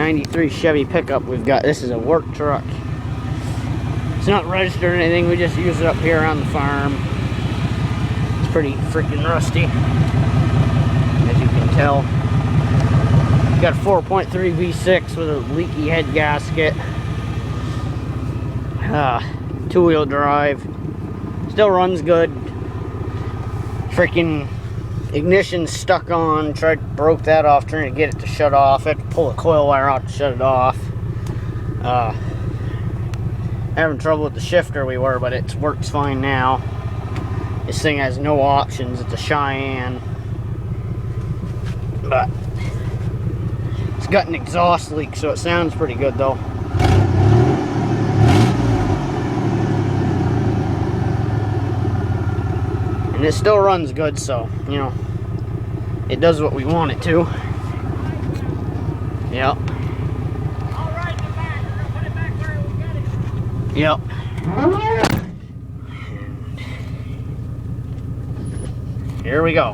93 Chevy pickup we've got. This is a work truck. It's not registered or anything. We just use it up here on the farm. It's pretty freaking rusty, as you can tell. Got a 4.3 V6 with a leaky head gasket. Two-wheel drive. Still runs good. Freaking ignition stuck on. Broke that off trying to get it to shut off. I had to pull the coil wire out to shut it off. Having trouble with the shifter we were, but it works fine now. This thing has no options. It's a Cheyenne. But it's got an exhaust leak, so it sounds pretty good though. And it still runs good, so, you know, it does what we want it to. Yep. I'll ride it back. We're gonna put it back where we got it. Yep. Here we go.